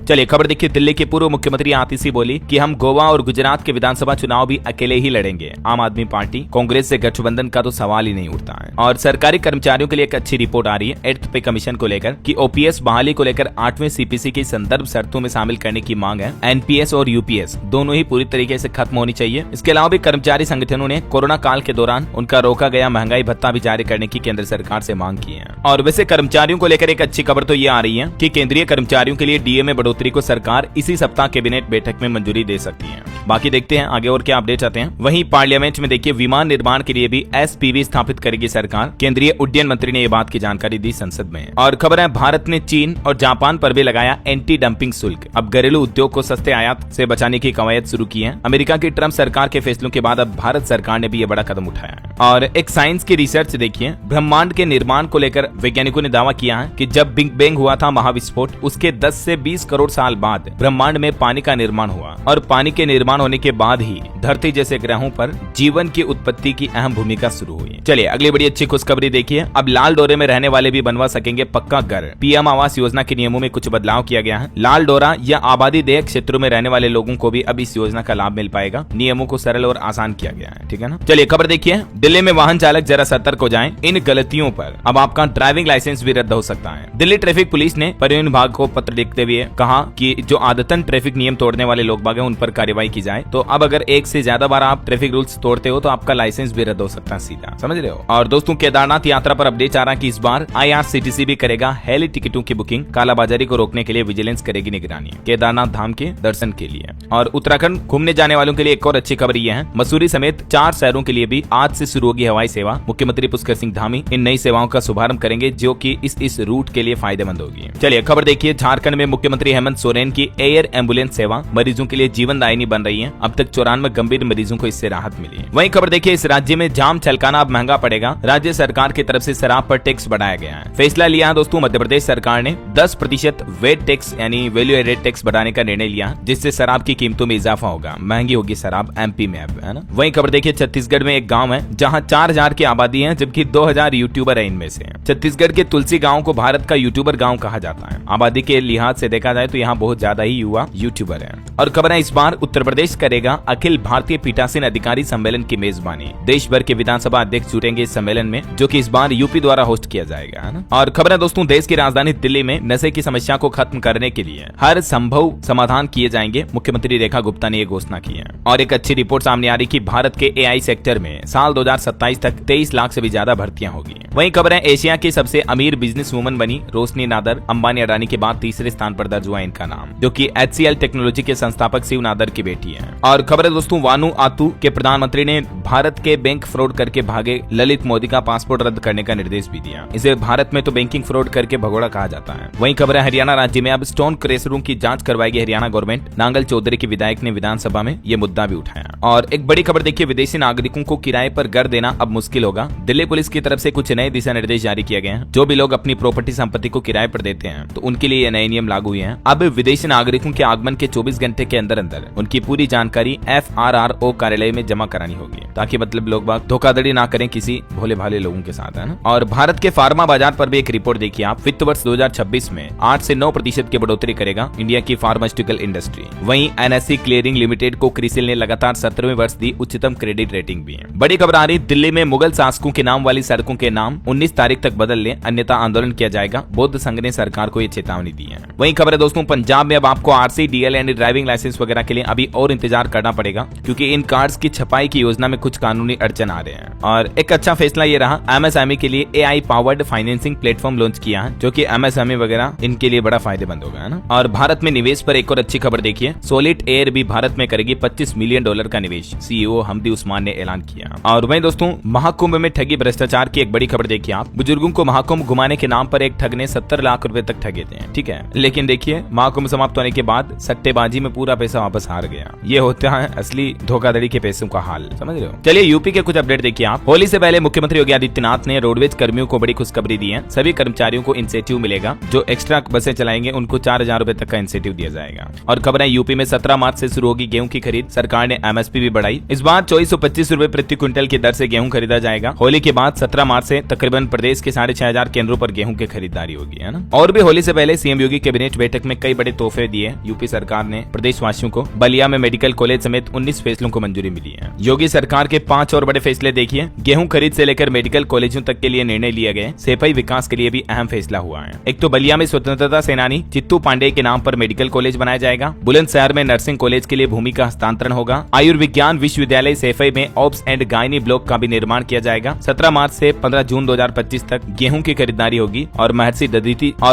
चलिए खबर देखिए, दिल्ली की पूर्व मुख्यमंत्री आतिशी बोली कि हम गोवा और गुजरात के विधानसभा चुनाव भी अकेले ही लड़ेंगे। आम आदमी पार्टी कांग्रेस से गठबंधन का तो सवाल ही नहीं उठता है। और सरकारी कर्मचारियों के लिए एक अच्छी रिपोर्ट आ रही है 8th पे कमीशन को लेकर कि ओपीएस बहाली को लेकर 8वें सीपीसी की संदर्भ शर्तों में शामिल करने की मांग है। एनपीएस और यूपीएस दोनों ही पूरी तरीके से खत्म होनी चाहिए। इसके अलावा भी कर्मचारी संगठनों ने कोरोना काल के दौरान उनका रोका गया महंगाई भत्ता भी जारी करने की केंद्र सरकार से मांग की है। और वैसे कर्मचारियों को लेकर एक अच्छी खबर तो ये आ रही है कि केंद्रीय कर्मचारियों के लिए डीए में बढ़ोतरी को सरकार इसी सप्ताह कैबिनेट बैठक में मंजूरी दे सकती है। बाकी देखते हैं आगे और क्या अपडेट आते हैं। वहीं पार्लियामेंट में देखिए, विमान निर्माण के लिए भी एसपीवी स्थापित करेगी सरकार। केंद्रीय उड्डयन मंत्री ने ये बात की जानकारी दी संसद में। और खबर है, भारत ने चीन और जापान पर भी लगाया एंटी डंपिंग शुल्क। अब घरेलू उद्योग को सस्ते आयात से बचाने की कवायद शुरू की है। अमेरिका की ट्रम्प सरकार के फैसलों के बाद अब भारत सरकार ने भी ये बड़ा कदम उठाया है। और एक साइंस की रिसर्च देखिए, ब्रह्मांड के निर्माण को लेकर वैज्ञानिकों ने दावा किया है कि जब बिग बैंग हुआ था महाविस्फोट, उसके 10 से 20 करोड़ साल बाद ब्रह्मांड में पानी का निर्माण हुआ। और पानी के निर्माण होने के बाद ही धरती जैसे ग्रहों पर जीवन की उत्पत्ति की अहम भूमिका शुरू हुई। चलिए अगली बड़ी अच्छी खुशखबरी देखिए, अब लाल डोरे में रहने वाले भी बनवा सकेंगे पक्का घर। पीएम आवास योजना के नियमों में कुछ बदलाव किया गया है। लाल डोरा या आबादी देह क्षेत्रों में रहने वाले लोगों को भी अब इस योजना का लाभ मिल पाएगा। नियमों को सरल और आसान किया गया है, ठीक है ना। चलिए खबर देखिए, दिल्ली में वाहन चालक जरा सतर्क हो जाएं, इन गलतियों पर अब आपका ड्राइविंग लाइसेंस भी रद्द हो सकता है। दिल्ली ट्रैफिक पुलिस ने परिवहन विभाग को पत्र लिखते हुए कहा कि जो आदतन ट्रैफिक नियम तोड़ने वाले लोग बाग हैं उन पर कार्रवाई की जाए। तो अब अगर एक से ज्यादा बार आप ट्रैफिक रूल्स तोड़ते हो तो आपका लाइसेंस भी रद्द हो सकता है सीधा, समझ रहे हो। और दोस्तों, केदारनाथ यात्रा पर अपडेट आ रहा है कि इस बार आईआरसीटीसी भी करेगा हेली टिकटों की बुकिंग। कालाबाजारी को रोकने के लिए विजिलेंस करेगी निगरानी केदारनाथ धाम के दर्शन के लिए। और उत्तराखंड घूमने जाने वालों के लिए एक और अच्छी खबर ये है, मसूरी समेत 4 शहरों के लिए भी आज से शुरू होगी हवाई सेवा। मुख्यमंत्री पुष्कर सिंह धामी इन नई सेवाओं का शुभारंभ करेंगे, जो कि इस रूट के लिए फायदेमंद होगी। चलिए खबर देखिए, झारखंड में मुख्यमंत्री हेमंत सोरेन की एयर एम्बुलेंस सेवा मरीजों के लिए जीवनदायिनी बन रही है। अब तक 94 गंभीर मरीजों को इससे राहत मिली है। वहीं खबर देखिए, इस राज्य में जाम छलकाना अब महंगा पड़ेगा। राज्य सरकार की तरफ से शराब पर टैक्स बढ़ाया गया है। फैसला लिया है दोस्तों, मध्य प्रदेश सरकार ने 10% वेट टैक्स यानी वैल्यू एडेड टैक्स बढ़ाने का निर्णय लिया, जिससे शराब की कीमतों में इजाफा होगा। महंगी होगी शराब एमपी में अब, है ना। वहीं खबर देखिए, छत्तीसगढ़ में एक गाँव है जहाँ 4000 की आबादी है, जबकि 2000 यूट्यूबर है इनमें से। छत्तीसगढ़ के तुलसी गाँव को भारत का यूट्यूबर गाँव कहा जाता है। आबादी के लिहाज से देखा जाए तो यहाँ बहुत ज्यादा ही युवा यूट्यूबर है। और खबर है, इस बार उत्तर प्रदेश करेगा अखिल भारतीय पीठासीन अधिकारी सम्मेलन की मेजबानी। देश भर के विधानसभा अध्यक्ष जुटेंगे इस सम्मेलन में, जो कि इस बार यूपी द्वारा होस्ट किया जाएगा, है ना। और खबर है दोस्तों, देश की राजधानी दिल्ली में नशे की समस्या को खत्म करने के लिए हर संभव समाधान किए जाएंगे। मुख्यमंत्री रेखा गुप्ता ने यह घोषणा की है। और एक अच्छी रिपोर्ट सामने आ रही कि भारत के एआई सेक्टर में साल 2027 तक 23 लाख से भी ज्यादा भर्तियां होगी। वहीं खबर है, एशिया की सबसे अमीर बिजनेस वुमन बनी रोशनी नादर। अंबानी अडानी के बाद तीसरे स्थान पर दर्ज हुआ इनका नाम, जो कि HCL टेक्नोलॉजी के संस्थापक शिव नादर की बेटी है। और खबर है दोस्तों, वानुआतु के प्रधानमंत्री ने भारत के बैंक फ्रॉड करके भागे ललित मोदी का पासपोर्ट रद्द करने का निर्देश भी दिया। इसे भारत में तो बैंकिंग फ्रॉड करके भगोड़ा कहा जाता है। वहीं खबर है, हरियाणा राज्य में अब स्टोन क्रेशरों की जांच करवाएगी हरियाणा गवर्नमेंट। नांगल चौधरी के विधायक ने विधानसभा में ये मुद्दा भी उठाया। और एक बड़ी खबर देखिए, विदेशी नागरिकों को किराए पर घर देना अब मुश्किल होगा। दिल्ली पुलिस की तरफ से कुछ नए दिशा निर्देश जारी किए गए हैं। जो भी लोग अपनी प्रॉपर्टी संपत्ति को किराए पर देते हैं तो उनके लिए नए नियम लागू हुए हैं। अब विदेशी नागरिकों के आगमन के 24 घंटे के अंदर अंदर उनकी पूरी जानकारी FRRO कार्यालय में जमा करानी होगी, ताकि मतलब लोग बाग धोखाधड़ी ना करें किसी भोले भाले लोगों के साथ, है ना। और भारत के फार्मा बाजार पर भी एक रिपोर्ट देखिए आप, वित्त वर्ष 2026 में 8 से 9% की बढ़ोतरी करेगा इंडिया की फार्मास्यूटिकल इंडस्ट्री। वहीं NSE क्लियरिंग लिमिटेड को क्रिसिल ने लगातार 17वें वर्ष दी उच्चतम क्रेडिट रेटिंग भी है। बड़ी खबर आ रही, दिल्ली में मुगल शासकों के नाम वाली सड़कों के नाम 19 तारीख तक बदल ले, अन्यथा आंदोलन किया जाएगा। बौद्ध संघ ने सरकार को ये चेतावनी दी है। वहीं खबर है दोस्तों, पंजाब में अब आपको RC, DL यानी ड्राइविंग लाइसेंस वगैरह के लिए अभी और इंतजार करना पड़ेगा, क्योंकि इन कार्ड्स की छपाई की योजना में कुछ कानूनी अड़चन आ रहे हैं। और एक अच्छा फैसला ये रहा, MSME के लिए AI powered financing platform launch किया है, जो कि MSME वगैरह इनके लिए बड़ा फायदेमंद होगा, है ना। और भारत में निवेश पर एक और अच्छी खबर देखिए, सॉलिड एयर भी भारत में करेगी $25 मिलियन का निवेश, CEO हमदी उस्मान ने ऐलान किया। और वहीं दोस्तों, महाकुंभ में ठगी भ्रष्टाचार की एक बड़ी खबर देखिए आप, बुजुर्गों को महाकुंभ घुमाने के नाम पर एक ठग ने 70 लाख रुपए तक ठगे थे। ठीक ठीक है, लेकिन देखिए महाकुंभ समाप्त होने के बाद सट्टेबाजी में पूरा पैसा वापस हार गया। ये होता है असली धोखाधड़ी के पैसों का हाल, समझ रहे हो। चलिए यूपी के कुछ अपडेट देखिए आप। होली से पहले मुख्यमंत्री योगी आदित्यनाथ ने रोडवेज कर्मियों को बड़ी खुशखबरी दी है। सभी कर्मचारियों को इंसेंटिव मिलेगा। जो एक्स्ट्रा बसें चलाएंगे उनको 4,000 रुपए तक का इंसेंटिव दिया जाएगा। और खबर है यूपी में 17 मार्च से शुरू होगी गेहूं की खरीद। सरकार ने एमएसपी भी बढ़ाई। इस बार 2425 रुपए प्रति क्विंटल की दर से गेहूं खरीदा जाएगा। होली के बाद 17 मार्च से तकरीबन प्रदेश के 6,500 केंद्रों पर गेहूं की खरीदारी होगी, है ना। और भी होली से पहले सीएम योगी कैबिनेट बैठक में कई बड़े तोहफे दिए। यूपी सरकार ने प्रदेशवासियों को बलिया में मेडिकल कॉलेज समेत 19 फैसलों को मंजूरी मिली है। योगी सरकार के 5 और बड़े फैसले देखिए। गेहूं खरीद से लेकर मेडिकल कॉलेजों तक के लिए निर्णय लिए गए। सेफई विकास के लिए भी अहम फैसला हुआ है। एक तो बलिया में स्वतंत्रता सेनानी चित्तू पांडे के नाम पर मेडिकल कॉलेज बनाया जाएगा। बुलंदशहर में नर्सिंग कॉलेज के लिए भूमि का हस्तांतरण होगा। आयुर्विज्ञान विश्वविद्यालय सेफई में ऑप्स एंड गायनी ब्लॉक का भी निर्माण किया जाएगा। 17 मार्च से 15 जून 2025 तक गेहूं की खरीदारी होगी। और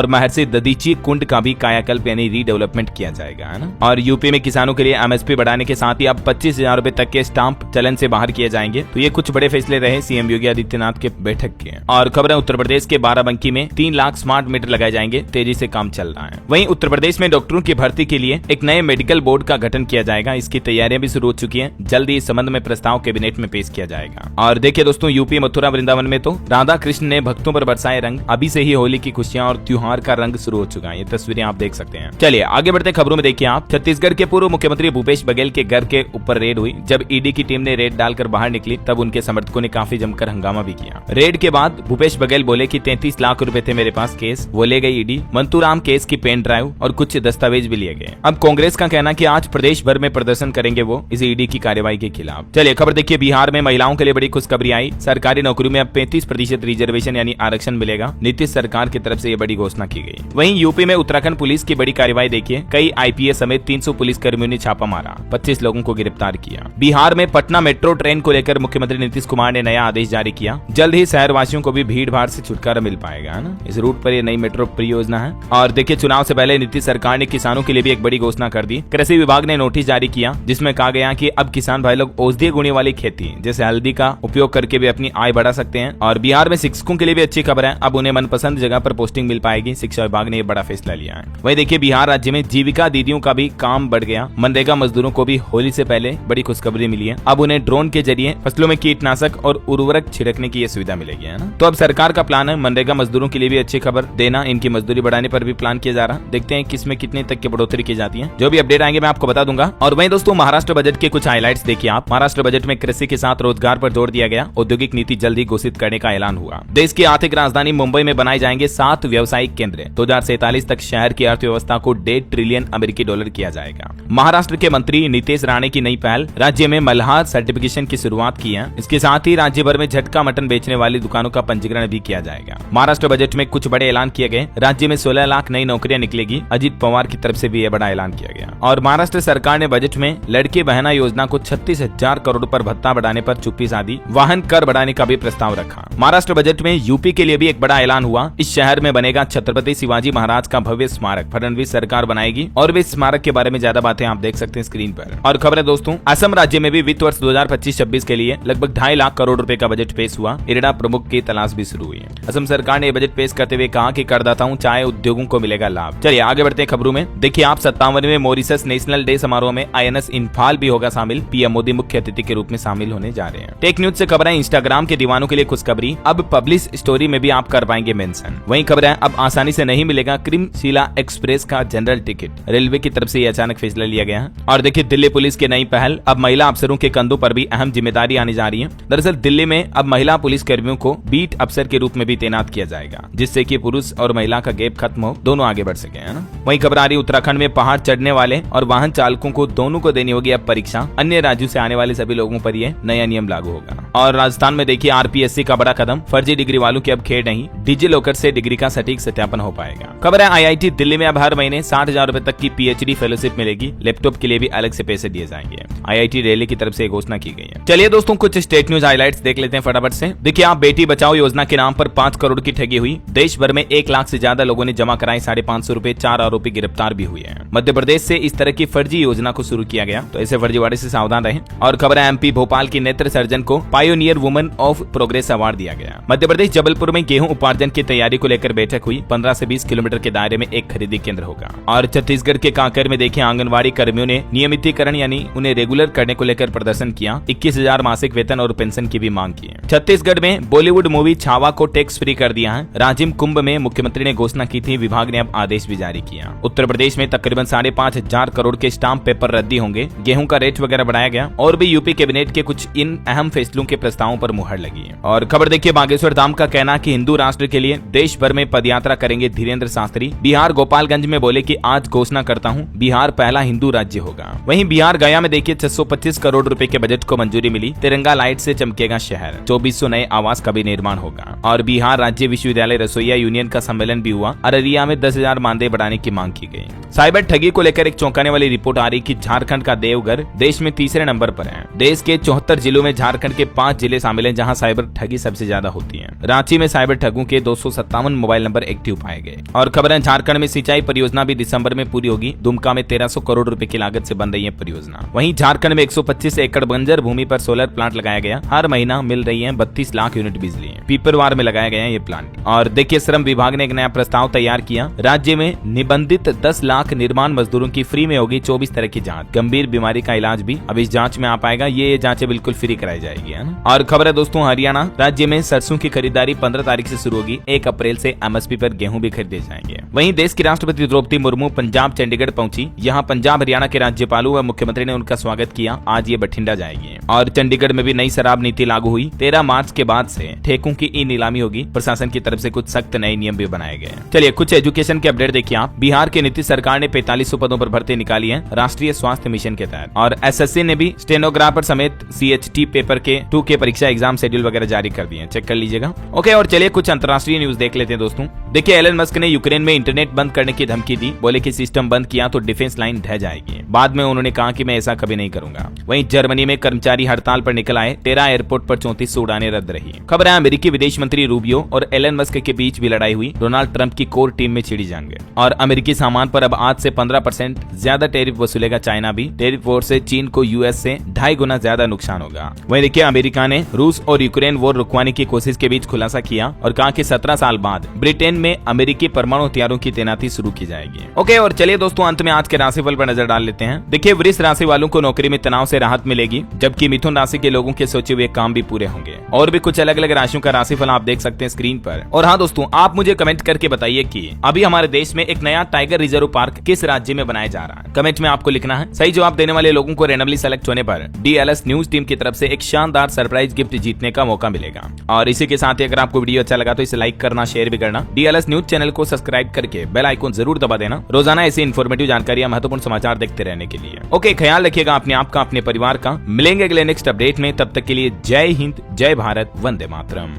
महर्षि दधीची कुंड का भी कायाकल्प यानी रीडेवलपमेंट किया जाएगा, है ना। और यूपी में किसानों के लिए एमएसपी बढ़ाने के साथ ही अब 25,000 रुपए तक के स्टाम्प चलन से बाहर किए जाएंगे। तो ये कुछ बड़े फैसले रहे सीएम योगी आदित्यनाथ के बैठक के। और खबर है उत्तर प्रदेश के बाराबंकी में 3 लाख स्मार्ट मीटर लगाए जाएंगे। तेजी से काम चल रहा है। वहीं उत्तर प्रदेश में डॉक्टरों की भर्ती के लिए एक नए मेडिकल बोर्ड का गठन किया जाएगा। इसकी तैयारियां भी शुरू हो चुकी है। जल्द ही इस संबंध में प्रस्ताव कैबिनेट में पेश किया जाएगा। और देखिए दोस्तों, यूपी मथुरा वृंदावन में तो राधा कृष्ण ने भक्तों पर बरसाए रंग। अभी से ही होली की खुशियां और त्योहार का रंग शुरू हो चुका है। ये तस्वीरें आप देख सकते हैं। चलिए आगे बढ़ते खबरों में देखिए आप। छत्तीसगढ़ के पूर्व मुख्यमंत्री भूपेश बघेल के घर के ऊपर रेड हुई। जब ईडी की टीम ने रेड डालकर बाहर निकली तब उनके समर्थकों ने काफी जमकर हंगामा भी किया। रेड के बाद भूपेश बघेल बोले कि 33 लाख रुपए थे मेरे पास, केस वो ले गई ईडी। मंतूराम केस की पेन ड्राइव और कुछ दस्तावेज भी लिए गए। अब कांग्रेस का कहना कि आज प्रदेश भर में प्रदर्शन करेंगे वो इस ईडी की कार्रवाई के खिलाफ। चलिए खबर देखिए। बिहार में महिलाओं के लिए बड़ी खुशखबरी आई। सरकारी नौकरी में अब 35% रिजर्वेशन यानी आरक्षण मिलेगा। नीतीश सरकार की तरफ से ये बड़ी घोषणा की गई। वहीं यूपी में उत्तराखंड पुलिस की बड़ी कार्रवाई देखिए। कई आईपीएस समेत 300 पुलिस कर्मियों ने छापा मारा। 25 लोगों को गिरफ्तार किया। बिहार में पटना मेट्रो ट्रेन को लेकर मुख्यमंत्री नीतीश कुमार ने नया आदेश जारी किया। जल्द ही शहरवासियों को भी भीड़ भाड़ से छुटकारा मिल पाएगा, है ना। इस रूट पर ये नई मेट्रो परियोजना है। और देखिए चुनाव से पहले नीतीश सरकार ने किसानों के लिए भी एक बड़ी घोषणा कर दी। कृषि विभाग ने नोटिस जारी किया जिसमें कहा गया कि अब किसान भाई लोग औषधीय गुणी वाली खेती जैसे हल्दी का उपयोग करके भी अपनी आय बढ़ा सकते हैं। और बिहार में शिक्षकों के लिए भी अच्छी खबर है। अब उन्हें मनपसंद जगह पर पोस्टिंग मिल पाएगी। शिक्षा विभाग ने ये बड़ा फैसला लिया है। वही देखिए बिहार राज्य में जीविका दीदियों का भी काम बढ़ गया। मनरेगा मजदूरों को भी होली से पहले बड़ी खुशखबरी मिली है। अब उन्हें ड्रोन के जरिए फसलों में कीटनाशक और उर्वरक छिड़कने की ये सुविधा मिलेगी, है ना। तो अब सरकार का प्लान है मनरेगा मजदूरों के लिए भी अच्छी खबर देना। इनकी मजदूरी बढ़ाने पर भी प्लान किया जा रहा। देखते हैं किसमें कितने तक की बढ़ोतरी की जाती है। जो भी अपडेट आएंगे मैं आपको बता दूंगा। और वहीं दोस्तों महाराष्ट्र बजट के कुछ हाइलाइट्स देखिए आप। महाराष्ट्र बजट में कृषि के साथ रोजगार पर जोर दिया गया। औद्योगिक नीति जल्द ही घोषित करने का ऐलान हुआ। देश की आर्थिक राजधानी मुंबई में बनाए जाएंगे 7 व्यावसायिक केंद्र। 2047 तक शहर की अर्थव्यवस्था को $1.5 ट्रिलियन अमेरिकी डॉलर किया जाएगा। महाराष्ट्र के मंत्री नीतीश राणे की नई पहल। राज्य में मल्हार सर्टिफिकेशन की शुरुआत की है। इसके साथ ही राज्य भर में झटका मटन बेचने वाली दुकानों का पंजीकरण भी किया जाएगा। महाराष्ट्र बजट में कुछ बड़े ऐलान किए गए। राज्य में 16 लाख नई नौकरियां निकलेगी। अजित पवार की तरफ से भी यह बड़ा ऐलान किया गया। और महाराष्ट्र सरकार ने बजट में लड़की बहना योजना को 36,000 करोड़ पर भत्ता बढ़ाने पर चुप्पी साधी। वाहन कर बढ़ाने का भी प्रस्ताव रखा। महाराष्ट्र बजट में यूपी के लिए भी एक बड़ा ऐलान हुआ। इस शहर में बनेगा छत्रपति शिवाजी महाराज का भव्य स्मारक। फडणवीस सरकार बनाएगी। और भी स्मारक के बारे में ज्यादा बातें आप देख सकते हैं स्क्रीन पर। और खबर है दोस्तों असम राज्य में भी वित्त वर्ष 2025-26 के लिए लगभग 2.5 लाख करोड़ रुपए का बजट पेश हुआ। इरडा प्रमुख की तलाश भी शुरू हुई है। असम सरकार ने बजट पेश करते हुए कहा कि करदाताओं चाहे उद्योगों को मिलेगा लाभ। चलिए आगे बढ़ते हैं खबरों में। देखिए आप 57वें मॉरिशस नेशनल डे समारोह में INS इम्फाल भी होगा शामिल। पीएम मोदी मुख्य अतिथि के रूप में शामिल होने जा रहे हैं। टेक न्यूज से खबर है इंस्टाग्राम के दीवानों के लिए खुशखबरी। अब पब्लिश स्टोरी में भी आप कर पाएंगे मेंशन। वहीं खबर है अब आसानी से नहीं मिलेगा क्रीमशिला एक्सप्रेस का जनरल टिकट। रेलवे की तरफ से यह अचानक फैसला लिया गया है। और देखिए दिल्ली पुलिस की नई पहल। अब महिला अफसरों के कंधों पर भी अहम जिम्मेदारी आने जा रही है। दरअसल दिल्ली में अब महिला पुलिस कर्मियों को बीट अफसर के रूप में भी तैनात किया जाएगा, जिससे कि पुरुष और महिला का गैप खत्म हो, दोनों आगे बढ़ सके, है ना। वहीं खबर आ रही उत्तराखंड में पहाड़ चढ़ने वाले और वाहन चालकों को दोनों को देनी होगी अब परीक्षा। अन्य राज्यों से आने वाले सभी लोगों पर यह नया नियम लागू होगा। और राजस्थान में देखिए RPSC का बड़ा कदम। फर्जी डिग्री वालों की अब खेड़ नहीं। डिजी लॉकर से डिग्री का सटीक सत्यापन हो पाएगा। खबर है IIT दिल्ली में अब हर महीने 60,000 रुपए तक की PhD फेलोशिप मिलेगी। लैपटॉप के लिए भी अलग से पैसे दिए जाएंगे। IIT दिल्ली की तरफ से घोषणा की गई है। चलिए दोस्तों कुछ स्टेट न्यूज हाइलाइट्स देख लेते हैं फटाफट से। देखिए आप बेटी बचाओ योजना के नाम पर 5 करोड़ की ठगी हुई। देश भर में 1 लाख से ज्यादा लोगों ने जमा कराए 550 रुपए। 4 आरोपी गिरफ्तार भी हुए हैं। मध्य प्रदेश से इस तरह की फर्जी योजना को शुरू किया गया, तो ऐसे फर्जीवाड़े से सावधान रहें। और खबर है एमपी भोपाल की नेत्र सर्जन को pioneer woman of progress award दिया गया। मध्य प्रदेश जबलपुर में गेहूं उपार्जन की तैयारी को लेकर बैठक हुई। 15 से 20 किलोमीटर के दायरे में एक खरीदी केंद्र होगा। और छत्तीसगढ़ के कांकेर में देखिए आंगनबाड़ी कर्मियों ने नियमितीकरण यानी उन्हें रेगुलर करने को लेकर प्रदर्शन किया। 21,000 मासिक वेतन और पेंशन की भी मांग की है। छत्तीसगढ़ में बॉलीवुड मूवी छावा को टैक्स फ्री कर दिया है। राजिम कुंभ में मुख्यमंत्री ने घोषणा की थी, विभाग ने अब आदेश भी जारी किया। उत्तर प्रदेश में तकरीबन 5,500 करोड़ के स्टाम्प पेपर रद्दी होंगे। गेहूं का रेट वगैरह बढ़ाया गया और भी यूपी कैबिनेट के कुछ इन अहम फैसलों के प्रस्तावों पर मुहर लगी है। और खबर देखिए बागेश्वर धाम का कहना कि हिंदू राष्ट्र के लिए देश भर में पदयात्रा करेंगे धीरेन्द्र शास्त्री। बिहार गोपालगंज में बोले कि आज घोषणा करता हूं, बिहार पहला हिंदू राज्य होगा। वहीं बिहार गया में देखिए 625 करोड़ रुपए के बजट को मंजूरी मिली। तिरंगा लाइट से चमकेगा शहर। 2400 नए आवास का भी निर्माण होगा। और बिहार राज्य विश्वविद्यालय रसोईया यूनियन का सम्मेलन भी हुआ। अररिया में 10,000 मानदेय बढ़ाने की मांग की गई। साइबर ठगी को लेकर एक चौंकाने वाली रिपोर्ट आ रही कि झारखंड का देवघर देश में तीसरे नंबर पर है। देश के 74 जिलों में झारखंड के 5 जिले शामिल हैं जहां साइबर ठगी सबसे ज्यादा होती है। रांची में साइबर ठगों के 257 मोबाइल नंबर एक्टिव पाए गए। और खबर है झारखंड में सिंचाई परियोजना भी दिसंबर में पूरी होगी। दुमका में 1300 करोड़ रुपए की लागत से बन रही है परियोजना। वहीं झारखंड में 125 एकड़ बंजर भूमि पर सोलर प्लांट लगाया गया। हर महीना मिल रही है 32 लाख यूनिट बिजली। पीपरवार में लगाया गया है ये प्लांट। और देखिए श्रम विभाग ने एक नया प्रस्ताव तैयार किया। राज्य में निबंधित 10 लाख निर्माण मजदूरों की फ्री में होगी 24 तरह की जांच। गंभीर बीमारी का इलाज भी अब इस जांच में आ पाएगा। ये जांचें बिल्कुल फ्री कराई जाएगी, है ना। और खबर है दोस्तों हरियाणा राज्य में सरसों की खरीदारी 15 तारीख से शुरू होगी। 1 अप्रैल से एमएसपी पर गेहूं भी खरीदे जाएंगे। वहीं देश की राष्ट्रपति द्रौपदी मुर्मू पंजाब चंडीगढ़ पहुंची। यहां पंजाब हरियाणा के राज्यपालों व मुख्यमंत्री ने उनका स्वागत किया। आज ये बठिंडा जाएगी। और चंडीगढ़ में भी नई शराब नीति लागू हुई। 13 मार्च के बाद से ठेकों की ई नीलामी होगी। प्रशासन की तरफ से कुछ सख्त नए नियम भी बनाए गए। चलिए कुछ एजुकेशन के अपडेट देखिए आप। बिहार के नीतीश सरकार ने 4500 पदों पर भर्ती निकाली है राष्ट्रीय स्वास्थ्य मिशन के तहत। और एसएससी ने भी स्टेनोग्राफर समेत सीएचटी पेपर के 2 के परीक्षा एग्जाम शेड्यूल वगैरह जारी कर दिए हैं। चेक कर लीजिएगा। ओके और चलिए कुछ अंतर्राष्ट्रीय न्यूज देख लेते हैं दोस्तों। देखिए एलन मस्क ने यूक्रेन में इंटरनेट बंद करने की धमकी दी। बोले कि सिस्टम बंद किया तो डिफेंस लाइन ढह जाएगी। बाद में उन्होंने कहा कि मैं ऐसा कभी नहीं करूंगा। वहीं जर्मनी में कर्मचारी हड़ताल पर निकल आए। 13 एयरपोर्ट पर 3400 उड़ानें रद्द रही। खबर है अमेरिकी विदेश मंत्री रूबियो और एलन मस्क के बीच भी लड़ाई हुई। डोनाल्ड ट्रंप की कोर टीम में छिड़ी जंग। और अमेरिकी सामान पर अब आज से 15% ज्यादा टैरिफ वसूलेगा चाइना भी। टैरिफ वॉर से चीन को यूएस से 2.5 गुना ज्यादा नुकसान होगा। वहीं देखिए अमेरिका ने रूस और यूक्रेन वॉर रुकवाने की कोशिश के बीच खुलासा किया और कहा कि 17 साल बाद ब्रिटेन में अमेरिकी परमाणु हथियारों की तैनाती शुरू की जाएगी। ओके और चलिए दोस्तों अंत में आज के राशिफल पर नजर डाल लेते हैं। देखिए वृष राशि वालों को नौकरी में तनाव से राहत मिलेगी, जबकि मिथुन राशि के लोगों के सोचे हुए काम भी पूरे होंगे। और भी कुछ अलग अलग राशियों का राशिफल आप देख सकते हैं स्क्रीन पर। और हाँ दोस्तों आप मुझे कमेंट करके बताइए कि अभी हमारे देश में एक नया टाइगर रिजर्व पार्क किस राज्य में बनाया जा रहा है। कमेंट में आपको लिखना है। सही जवाब देने वाले लोगों को रैंडमली सेलेक्ट होने पर डीएलएस न्यूज टीम की तरफ से एक शानदार सरप्राइज गिफ्ट जीतने का मौका मिलेगा। और इसी के साथ ही अगर आपको वीडियो अच्छा लगा तो इसे लाइक करना, शेयर भी करना। डीएलएस न्यूज चैनल को सब्सक्राइब करके बेल आइकन जरूर दबा देना रोजाना ऐसी इन्फॉर्मेटिव जानकारियां, महत्वपूर्ण समाचार देखते रहने के लिए। ओके ख्याल रखिएगा अपने आप का, अपने परिवार का। मिलेंगे अगले नेक्स्ट अपडेट में, तब तक के लिए जय हिंद, जय भारत, वंदे मातरम।